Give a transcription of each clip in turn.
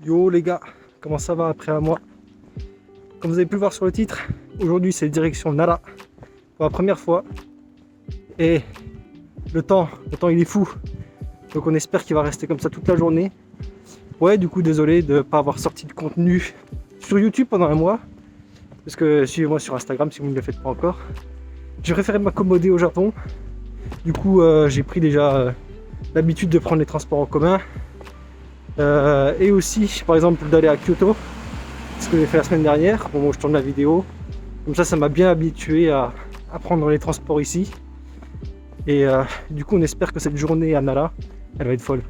Yo les gars, comment ça va après un mois? Comme vous avez pu le voir sur le titre, aujourd'hui c'est direction Nara pour la première fois. Et le temps il est fou. Donc on espère qu'il va rester comme ça toute la journée. Ouais, du coup désolé de ne pas avoir sorti de contenu sur YouTube pendant un mois. Parce que suivez-moi sur Instagram si vous ne le faites pas encore. J'ai préféré m'accommoder au Japon. Du coup j'ai pris déjà l'habitude de prendre les transports en commun. Et aussi par exemple d'aller à Kyoto. Ce que j'ai fait la semaine dernière, au moment où je tourne la vidéo. Comme ça m'a bien habitué à prendre les transports ici. Et du coup on espère que cette journée à Nara, elle va être folle.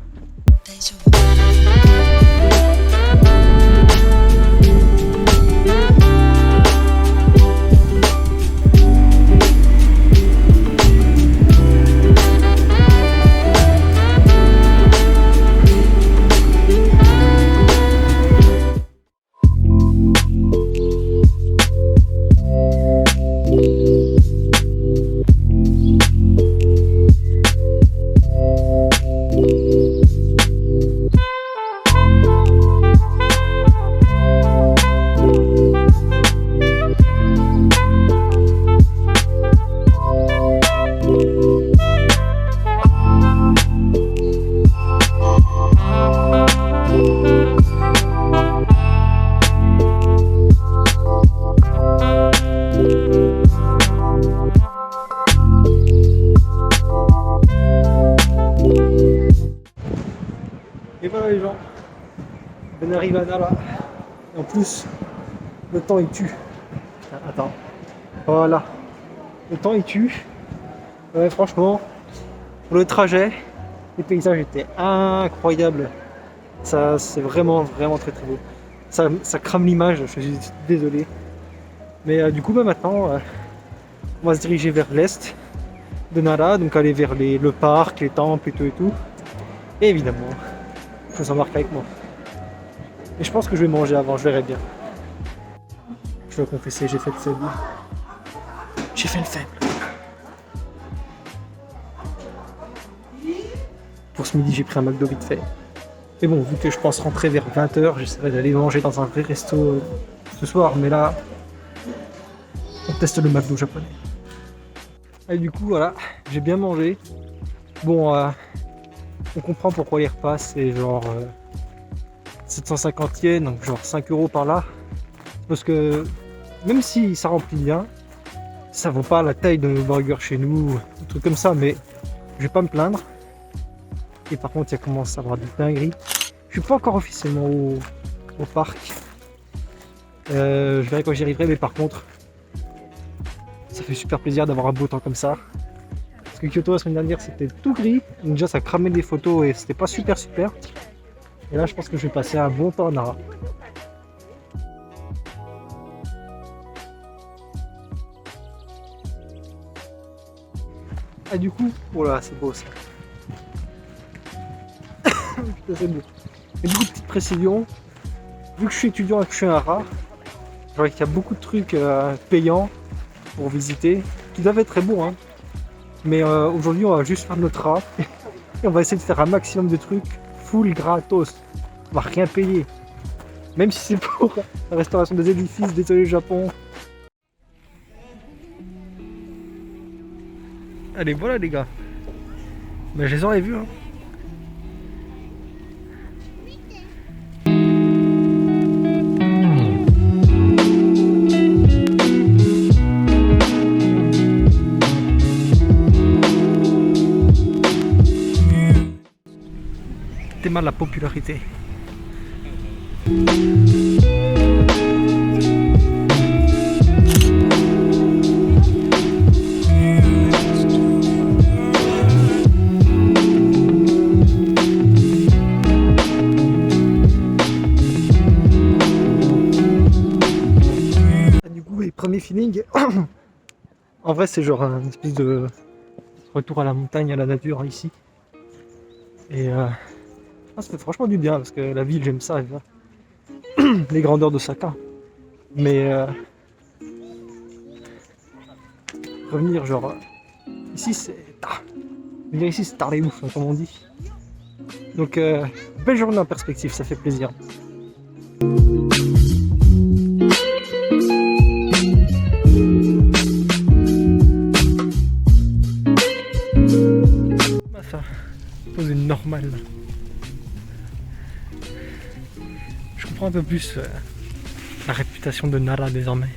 Et voilà les gens, on arrive à Nara. Et en plus, le temps il tue. Attends, voilà, le temps il tue. Ouais, franchement, pour le trajet, les paysages étaient incroyables. Ça, c'est vraiment très beau. Ça crame l'image, je suis désolé. Mais du coup, maintenant, on va se diriger vers l'est de Nara, donc aller vers le parc, les temples et tout. Et évidemment, il faut s'embarquer avec moi. Et je pense que je vais manger avant, je verrai bien. Je dois confesser, j'ai fait le faible. J'ai fait le faible. Pour ce midi, j'ai pris un McDo vite fait. Mais bon, vu que je pense rentrer vers 20h, j'essaierai d'aller manger dans un vrai resto ce soir. Mais là, on teste le McDo japonais. Et du coup, voilà, j'ai bien mangé. Bon, on comprend pourquoi les repas, c'est genre 750 yens, donc genre 5 € par là. Parce que même si ça remplit bien, ça vaut pas la taille de nos burgers chez nous, des trucs comme ça, mais je vais pas me plaindre. Et par contre, il commence à avoir des dingueries. Je suis pas encore officiellement au parc. Je verrai quand j'y arriverai, mais par contre, ça fait super plaisir d'avoir un beau temps comme ça. Parce que Kyoto la semaine dernière c'était tout gris, donc déjà ça cramait des photos et c'était pas super. Et là je pense que je vais passer un bon temps à Nara. Ah du coup, voilà c'est beau ça. Putain c'est beau. Et du coup petite précision, vu que je suis étudiant et que je suis un rat, je vois qu'il y a beaucoup de trucs payants pour visiter, qui doivent être très beaux hein. Mais aujourd'hui on va juste faire notre rat et on va essayer de faire un maximum de trucs full gratos. On va rien payer. Même si c'est pour la restauration des édifices, désolé Japon. Allez voilà les gars. Ben, je les aurais vus hein. Mal la popularité. Du coup, les premiers feelings, en vrai, c'est genre une espèce de retour à la montagne, à la nature ici. Et ça fait franchement du bien parce que la ville, j'aime ça. Les grandeurs d'Osaka. Mais revenir genre ici c'est venir ici c'est tard les ouf comme on dit. Donc belle journée en perspective, ça fait plaisir. Ça pose une normale. Je comprends un peu plus la réputation de Nara désormais.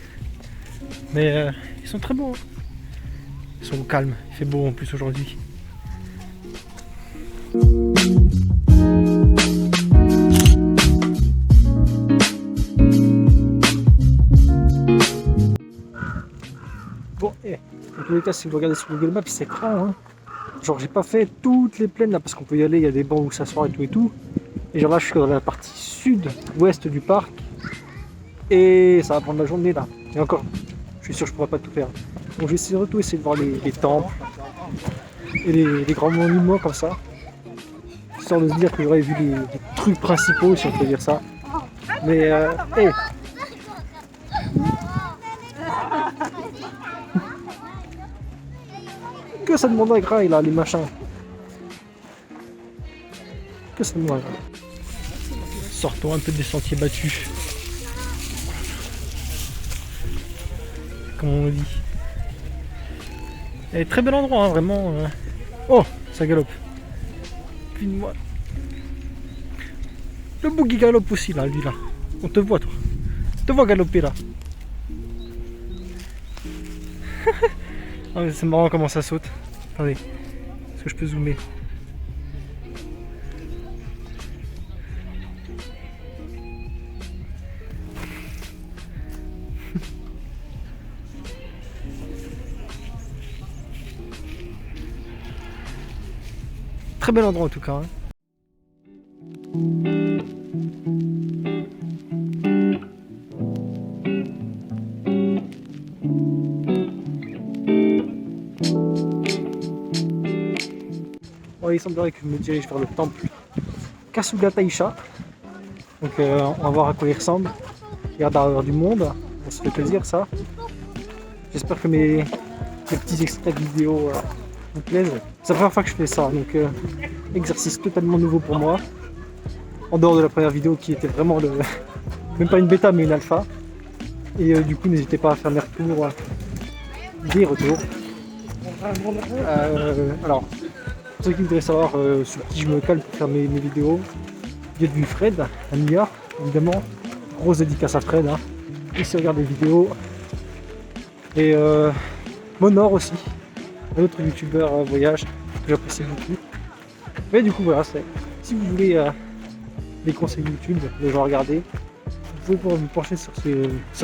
Mais ils sont très beaux. Hein. Ils sont au calme. Il fait beau en plus aujourd'hui. Bon, et en tous les cas, si vous regardez sur Google Maps, c'est grand. Hein. Genre, j'ai pas fait toutes les plaines là parce qu'on peut y aller, il y a des bancs où s'asseoir et tout. Et genre là, je suis dans la partie sud-ouest du parc. Et ça va prendre la journée là. Et encore, je suis sûr que je pourrais pas tout faire. Donc, je vais essayer de voir les temples et les grands monuments comme ça. Histoire de se dire que j'aurais vu les trucs principaux, si on peut dire ça. Mais, hey. Que ça demande à graille là, les machins. Que ça demande à graille. Sortons un peu des sentiers battus. Comme on dit. Et très bel endroit, hein, vraiment. Oh, ça galope. Puis moi. Le bouc qui galope aussi là, lui là. On te voit toi. On te voit galoper là. Oh, c'est marrant comment ça saute. Attendez, est-ce que je peux zoomer? Très bel endroit en tout cas. Hein. Bon, il semblerait que je me dirige vers le temple Kasuga Taisha. Donc on va voir à quoi il ressemble. Il y a d'ailleurs du monde, on se fait plaisir ça. J'espère que mes petits extraits de vidéo vous plaisent. C'est la première fois que je fais ça, donc exercice totalement nouveau pour moi. En dehors de la première vidéo qui était vraiment même pas une bêta mais une alpha. Et du coup n'hésitez pas à faire des retours. Alors, pour ceux qui voudraient savoir sur qui je me cale pour faire mes vidéos, j'ai vu Fred, à New York, évidemment. Grosse dédicace à Fred. Hein. Ici regarde des vidéos. Et Monor aussi, un autre youtubeur voyage que j'apprécie beaucoup. Mais du coup voilà, si vous voulez des conseils YouTube, des gens à regarder, vous pouvez pouvoir vous pencher sur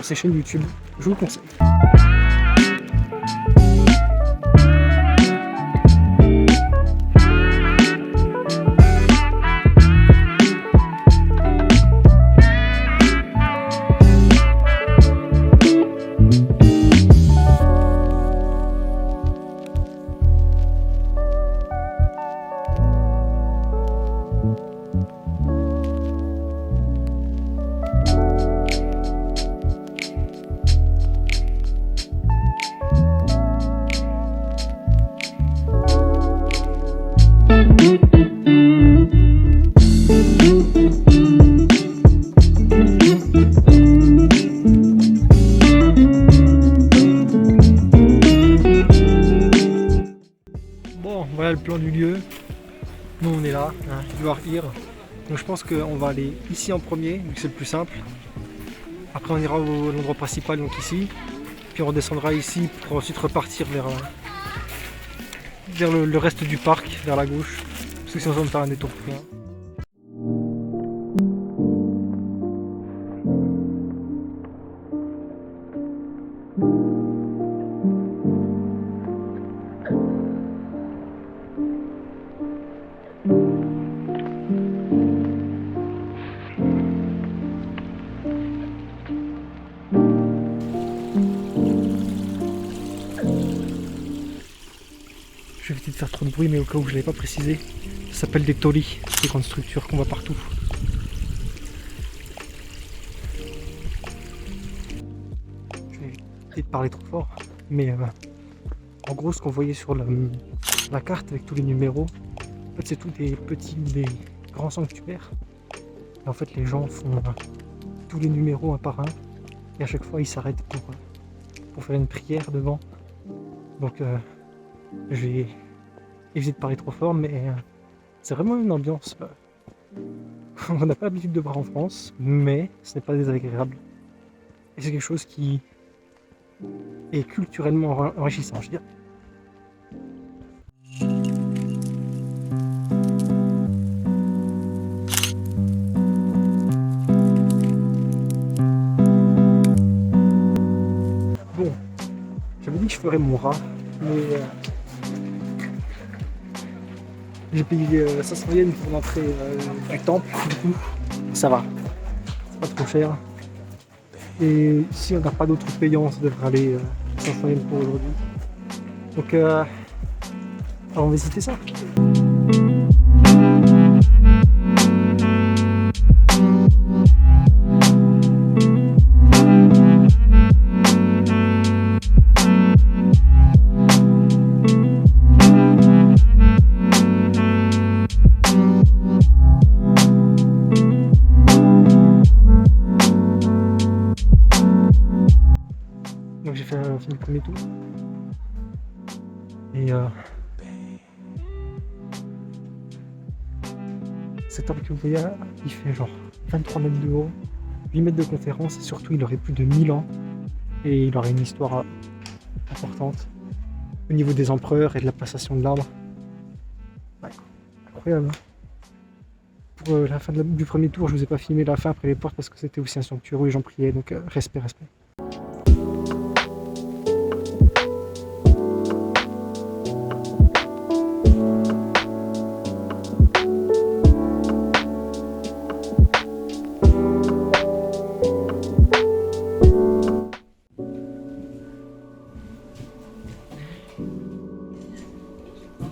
ces chaînes YouTube, je vous le conseille. Bon, voilà le plan du lieu. Nous on est là, hein, Edouard Ir. Donc je pense qu'on va aller ici en premier, vu que c'est le plus simple. Après on ira à l'endroit principal, donc ici. Puis on redescendra ici pour ensuite repartir vers le reste du parc, vers la gauche. Parce que sinon ça va me faire un détour pour rien. Je vais éviter de faire trop de bruit, mais au cas où je ne l'avais pas précisé, ça s'appelle des torii, des grandes structures qu'on voit partout. Je vais éviter de parler trop fort, mais en gros, ce qu'on voyait sur la carte avec tous les numéros, en fait, c'est tous des petits ou des grands sanctuaires. Et en fait, les gens font tous les numéros un par un. Et à chaque fois, ils s'arrêtent pour faire une prière devant. Donc, je vais éviter de parler trop fort, mais c'est vraiment une ambiance on n'a pas l'habitude de voir en France, mais ce n'est pas désagréable. Et c'est quelque chose qui est culturellement enrichissant, je dirais. Bon, j'avais dit que je ferais mon rat, mais j'ai payé 500 yens pour l'entrée du temple, du coup, ça va, c'est pas trop cher. Et si on n'a pas d'autres payants, ça devrait aller 500 yens pour aujourd'hui. Donc, alors on va visiter ça. Donc j'ai fait le premier tour. Et cet temple que vous voyez là, il fait genre 23 mètres de haut, 8 mètres de conférence et surtout il aurait plus de 1000 ans. Et il aurait une histoire importante au niveau des empereurs et de la passation de l'arbre. Ouais, incroyable. Pour la fin du premier tour, je vous ai pas filmé la fin après les portes parce que c'était aussi un sanctuaire où les gens priaient, donc respect.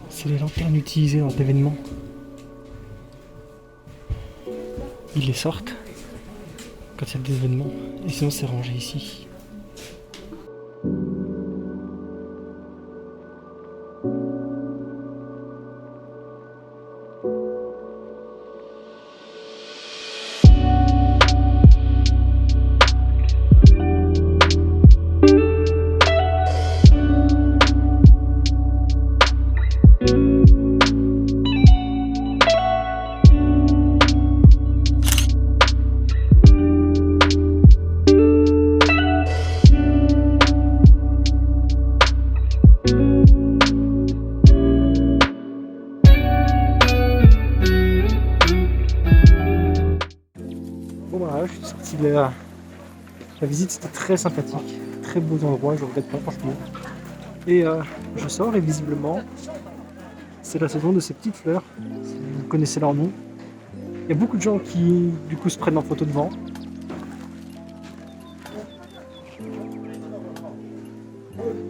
C'est les lanternes utilisées dans l'événement. Ils les sortent quand il y a des événements, et sinon c'est rangé ici. Bon voilà, je suis sorti de la visite, c'était très sympathique, très beaux endroits, je regrette pas franchement. Et je sors et visiblement, c'est la saison de ces petites fleurs, si vous connaissez leur nom. Il y a beaucoup de gens qui du coup se prennent en photo devant.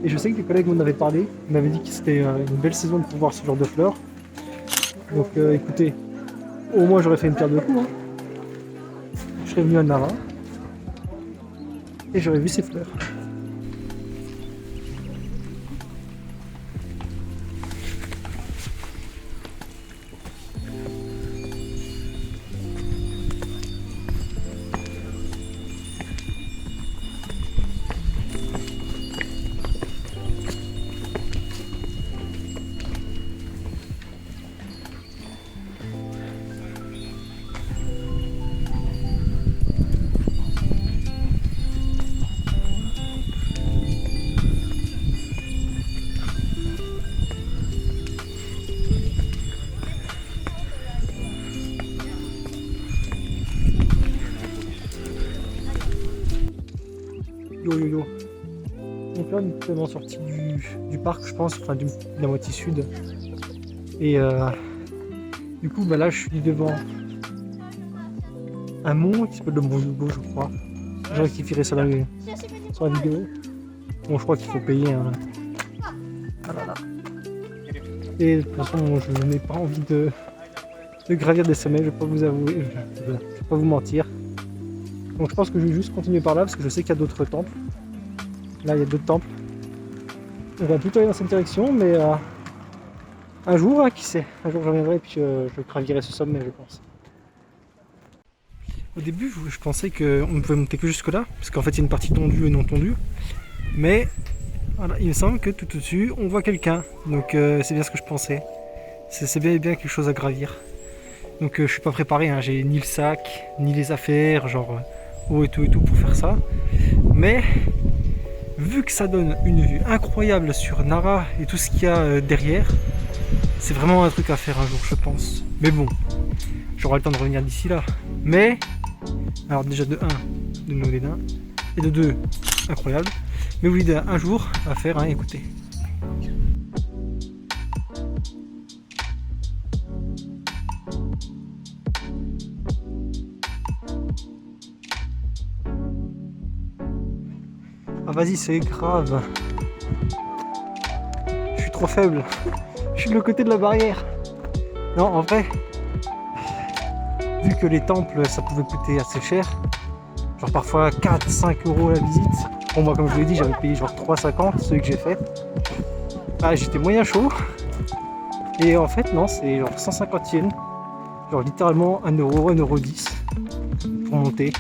Et je sais que des collègues m'en avaient parlé, ils m'avaient dit que c'était une belle saison pour voir ce genre de fleurs. Donc écoutez, au moins j'aurais fait une pierre de coups. Hein. Je serais venu à Nara et j'aurais vu ces fleurs. Yo. Donc là on est totalement sorti du parc je pense, enfin de la moitié sud. Et du coup bah là je suis devant un mont qui s'appelle le mont Hugo je crois. Je rectifierai ça sur la vidéo. Bon je crois qu'il faut payer un... Ah là là. Et de toute façon je n'ai pas envie de gravir des sommets, je vais pas vous avouer, je vais pas vous mentir. Donc je pense que je vais juste continuer par là parce que je sais qu'il y a d'autres temples. Là il y a d'autres temples. On va plutôt aller dans cette direction, mais un jour, hein, qui sait, un jour je reviendrai et puis je gravirai ce sommet je pense. Au début, je pensais qu'on ne pouvait monter que jusque là, parce qu'en fait, il y a une partie tondue et non tondue. Mais voilà, il me semble que tout au-dessus, on voit quelqu'un. Donc c'est bien ce que je pensais. C'est bien et bien quelque chose à gravir. Donc je suis pas préparé, hein. J'ai ni le sac, ni les affaires, genre eau et tout pour faire ça. Mais vu que ça donne une vue incroyable sur Nara et tout ce qu'il y a derrière, c'est vraiment un truc à faire un jour, je pense. Mais bon, j'aurai le temps de revenir d'ici là. Mais, alors déjà de 1, de nos dédains, et de 2, incroyable. Mais oui, un jour à faire, hein, écoutez. Ah vas-y, c'est grave. Je suis trop faible. Je suis de l'autre côté de la barrière. Non, en vrai, vu que les temples, ça pouvait coûter assez cher, genre parfois 4-5 € la visite. Bon, moi, comme je vous l'ai dit, j'avais payé genre 3,50 celui que j'ai fait. Ah, j'étais moyen chaud. Et en fait, non, c'est genre 150 yens. Genre littéralement 1 €, 1,10 € pour monter.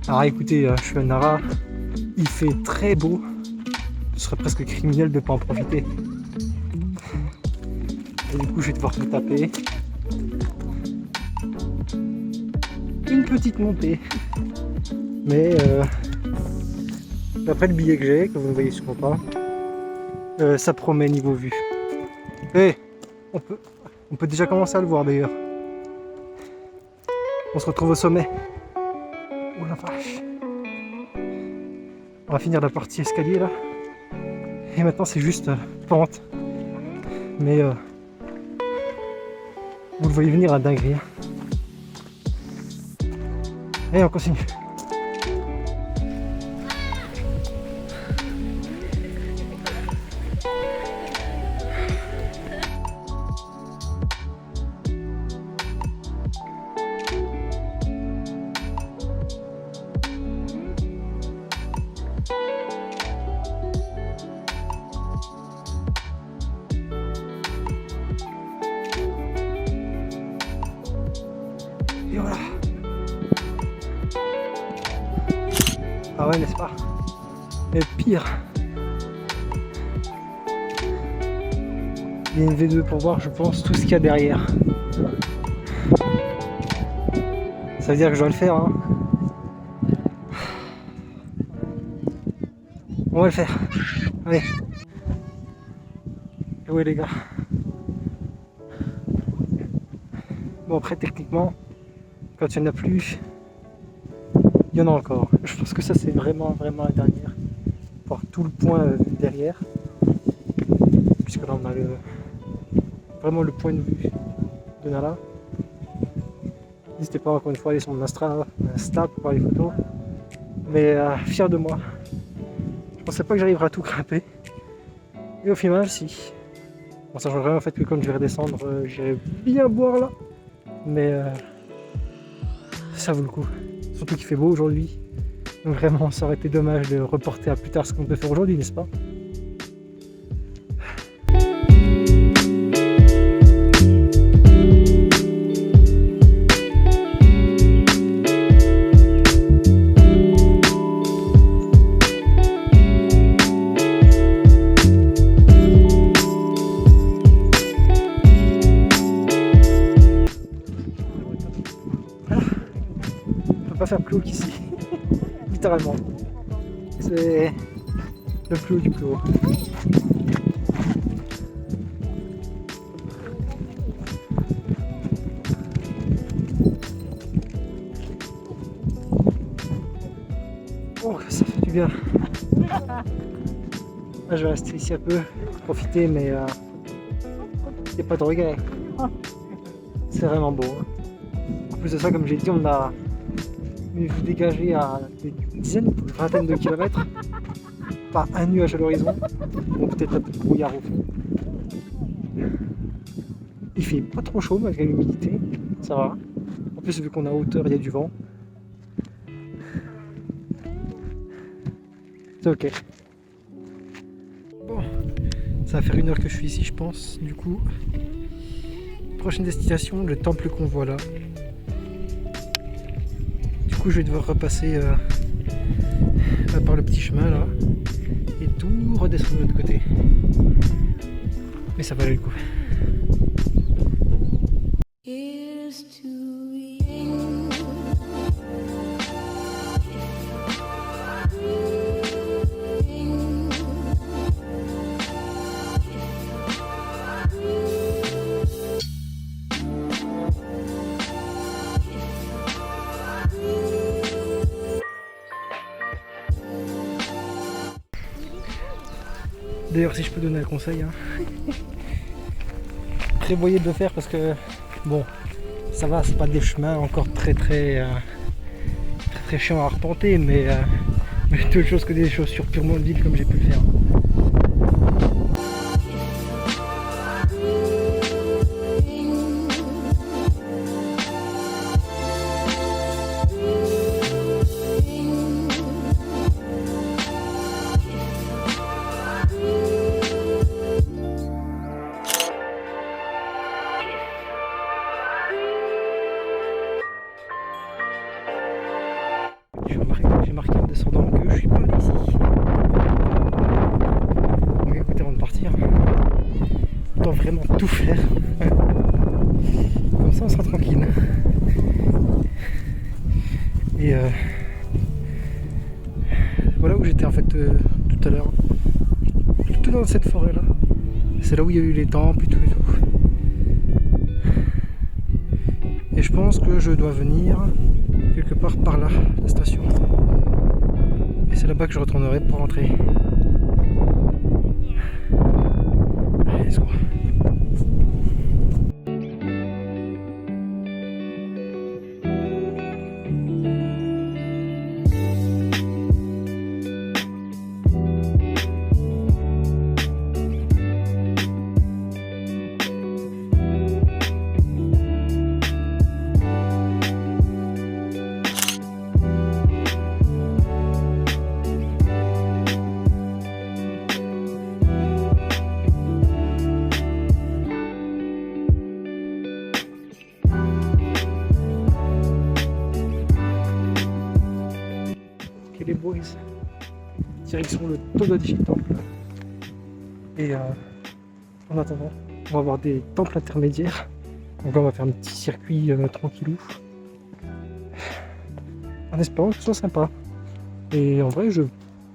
Alors écoutez, je suis à Nara, il fait très beau. Ce serait presque criminel de ne pas en profiter. Et du coup, je vais devoir me taper une petite montée. Mais d'après le billet que j'ai, que vous ne voyez sûrement pas, ça promet niveau vue. Et on peut déjà commencer à le voir d'ailleurs. On se retrouve au sommet. Oh la vache. On va finir la partie escalier là. Et maintenant c'est juste pente. Mais vous le voyez venir à dinguerie. Et on continue. Et voilà. Ah ouais, n'est-ce pas? Et pire, il y a une V2 pour voir, je pense, tout ce qu'il y a derrière. Ça veut dire que je dois le faire, hein. On va le faire. Allez. Et ouais les gars. Bon après techniquement, quand il n'y en a plus, il y en a encore. Je pense que ça c'est vraiment la dernière. Voir tout le point derrière. Puisque là on a vraiment le point de vue de Nara. N'hésitez pas encore une fois à aller sur mon Insta pour voir les photos. Mais fier de moi. Je pensais pas que j'arriverais à tout grimper. Et au final si. Bon ça change rien en fait que quand je vais redescendre, j'irai bien boire là. Mais ça vaut le coup. Surtout qu'il fait beau aujourd'hui. Donc vraiment ça aurait été dommage de reporter à plus tard ce qu'on peut faire aujourd'hui, n'est-ce pas? Pas faire plus haut qu'ici, littéralement. C'est le plus haut du plus haut. Oh, ça fait du bien. Là, je vais rester ici un peu, profiter, mais il n'y a pas de regret. C'est vraiment beau. En plus de ça, comme j'ai dit, on a une vue dégagée à des dizaines, une vingtaine de kilomètres. Pas un nuage à l'horizon. Bon, peut-être un peu de brouillard au fond. Il fait pas trop chaud malgré l'humidité, ça va. En plus, vu qu'on est à hauteur, il y a du vent. C'est ok. Bon, ça va faire 1 heure que je suis ici, je pense. Du coup, prochaine destination, le temple qu'on voit là. coup, je vais devoir repasser par le petit chemin là et tout redescendre de l'autre côté. Mais ça valait le coup. D'ailleurs, si je peux donner un conseil, hein, prévoyez de le faire parce que bon, ça va, c'est pas des chemins encore très chiants à arpenter, mais autre chose que des chaussures purement de ville comme j'ai pu le faire. J'ai marqué en descendant que je suis pas allé ici. Donc écoutez, avant de partir, autant vraiment tout faire. Comme ça on sera tranquille. Et voilà où j'étais en fait tout à l'heure. Tout dans cette forêt là. C'est là où il y a eu les temples et tout et tout. Et je pense que je dois venir quelque part par là, la station. Et c'est là-bas que je retournerai pour rentrer. Allez, let's go. Les boys, direction le Todaiji Temple. Et en attendant, on va avoir des temples intermédiaires. Donc là, on va faire un petit circuit tranquillou, en espérant que ce soit sympa. Et en vrai, je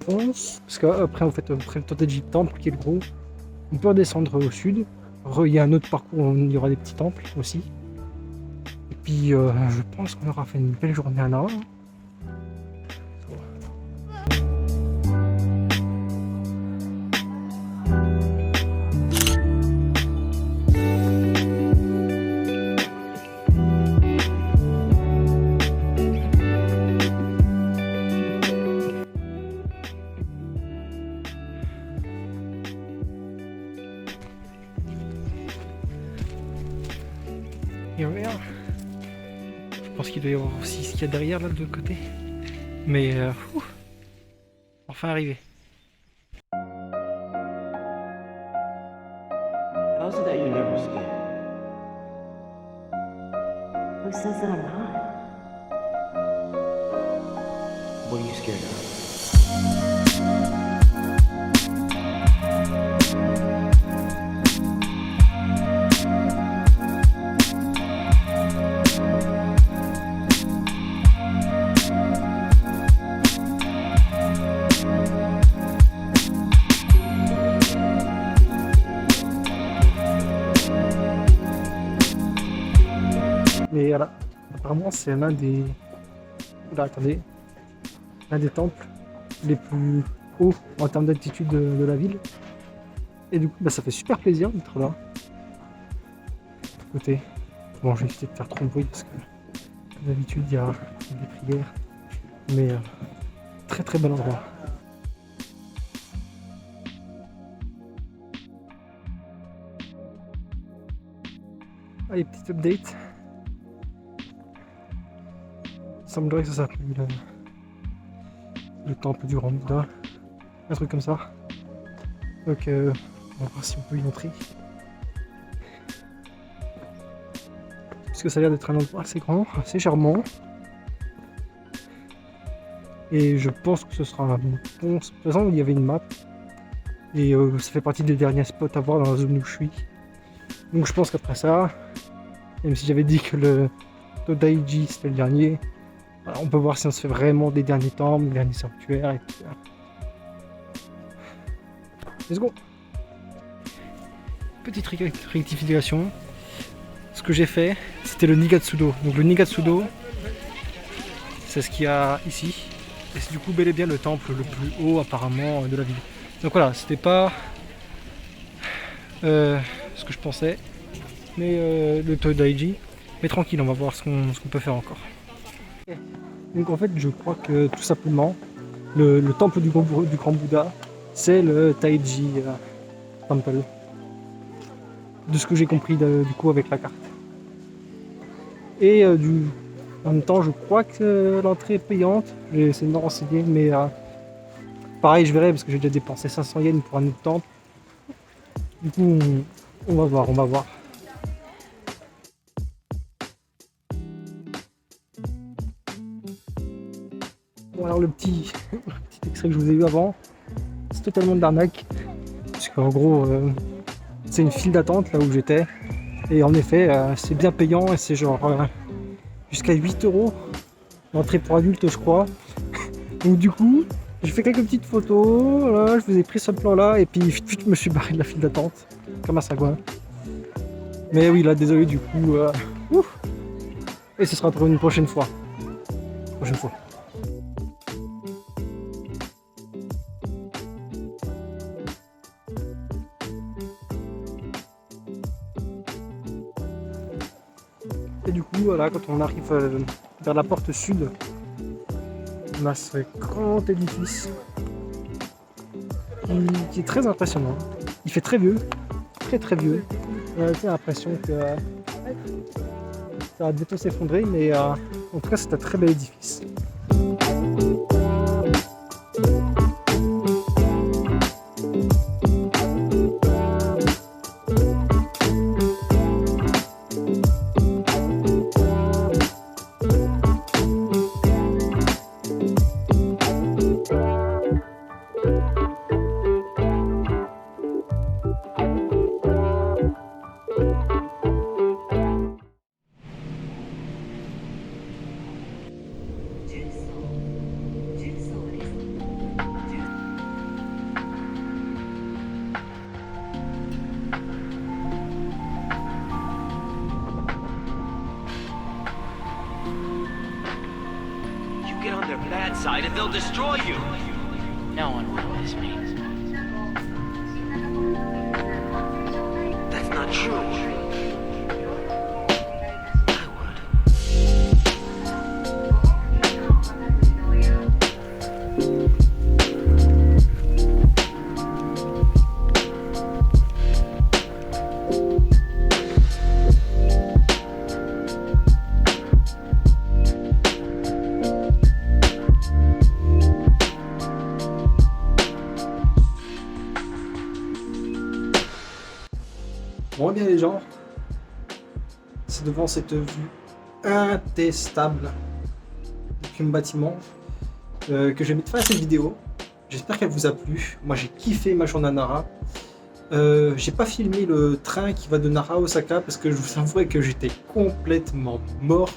pense, parce qu'après, en fait, après le Todaiji Temple qui est le gros, on peut redescendre au sud. Il y a un autre parcours où il y aura des petits temples aussi. Et puis, je pense qu'on aura fait une belle journée à Nara. Et regarde, je pense qu'il doit y avoir aussi ce qu'il y a derrière là de l'autre côté. Mais enfin arrivé. How's it that you're never scared? Who says that I'm not? What are you scared of? Mais voilà, apparemment c'est l'un des... Là, attendez, l'un des temples les plus hauts en termes d'altitude de la ville. Et du coup, bah, ça fait super plaisir d'être là. Écoutez, bon, je vais éviter de faire trop de bruit parce que d'habitude il y a des prières, mais très bel endroit. Allez, petite update. Il semblerait que ça s'appelle le temple du Grand Bouddha, un truc comme ça. Donc on va voir si on peut y entrer. Parce que ça a l'air d'être un endroit assez grand, assez charmant. Et je pense que ce sera un bon. De toute façon, il y avait une map. Et ça fait partie des derniers spots à voir dans la zone où je suis. Donc je pense qu'après ça, même si j'avais dit que le Todaiji c'était le dernier, voilà, on peut voir si on se fait vraiment des derniers temples, des derniers sanctuaires et tout. Let's go. Petite rectification. Ce que j'ai fait, c'était le Nigatsudo. Donc le Nigatsudo, c'est ce qu'il y a ici. Et c'est du coup bel et bien le temple le plus haut apparemment de la ville. Donc voilà, c'était pas ce que je pensais, mais le Todaiji. Mais tranquille, on va voir ce qu'on peut faire encore. Donc en fait, je crois que tout simplement, le temple du grand Bouddha, c'est le Taiji Temple. De ce que j'ai compris du coup avec la carte. Et en même temps, je crois que l'entrée est payante. J'ai essayé de me renseigner, mais pareil, je verrai parce que j'ai déjà dépensé 500 yens pour un autre temple. Du coup, on va voir, on va voir. Bon, alors le petit extrait que je vous ai eu avant, c'est totalement de l'arnaque. Parce qu'en gros, c'est une file d'attente là où j'étais. Et en effet, c'est bien payant et c'est genre jusqu'à 8 € l'entrée pour adultes, je crois. Donc du coup, j'ai fait quelques petites photos, voilà, je vous ai pris ce plan là et puis je me suis barré de la file d'attente comme un sagouin. Mais oui, là, désolé du coup. Et ce sera pour une prochaine fois. Prochaine fois. Et du coup, voilà, quand on arrive vers la porte sud, on a ce grand édifice qui est très impressionnant. Il fait très vieux, très vieux. On a l'impression que ça va bientôt s'effondrer, mais en tout cas, c'est un très bel édifice. Get on their bad side and they'll destroy you. No one realizes me. That's not true. I would. Bon, bien les gens, c'est devant cette vue intestable du bâtiment que je vais mettre fin à cette vidéo. J'espère qu'elle vous a plu. Moi j'ai kiffé ma journée à Nara. J'ai pas filmé le train qui va de Nara à Osaka parce que je vous avouerai que j'étais complètement mort.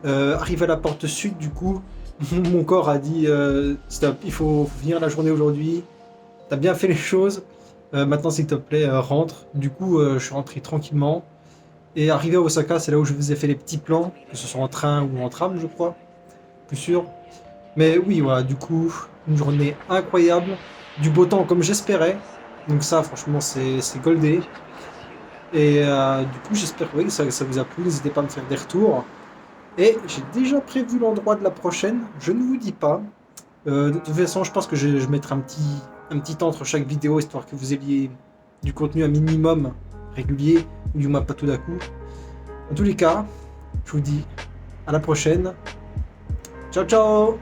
Arrivé à la porte sud, du coup, mon corps a dit stop, il faut finir la journée aujourd'hui. T'as bien fait les choses. Maintenant, s'il te plaît, rentre. Du coup, je suis rentré tranquillement. Et arrivé à Osaka, c'est là où je vous ai fait les petits plans, que ce soit en train ou en tram, je crois. Plus sûr. Mais oui, voilà, du coup, une journée incroyable. Du beau temps comme j'espérais. Donc ça, franchement, c'est goldé. Et du coup, j'espère que ça vous a plu. N'hésitez pas à me faire des retours. Et j'ai déjà prévu l'endroit de la prochaine. Je ne vous dis pas. De toute façon, je pense que je mettrai un petit temps entre chaque vidéo, histoire que vous ayez du contenu un minimum régulier, ou du moins pas tout d'un coup. En tous les cas, je vous dis à la prochaine. Ciao ciao.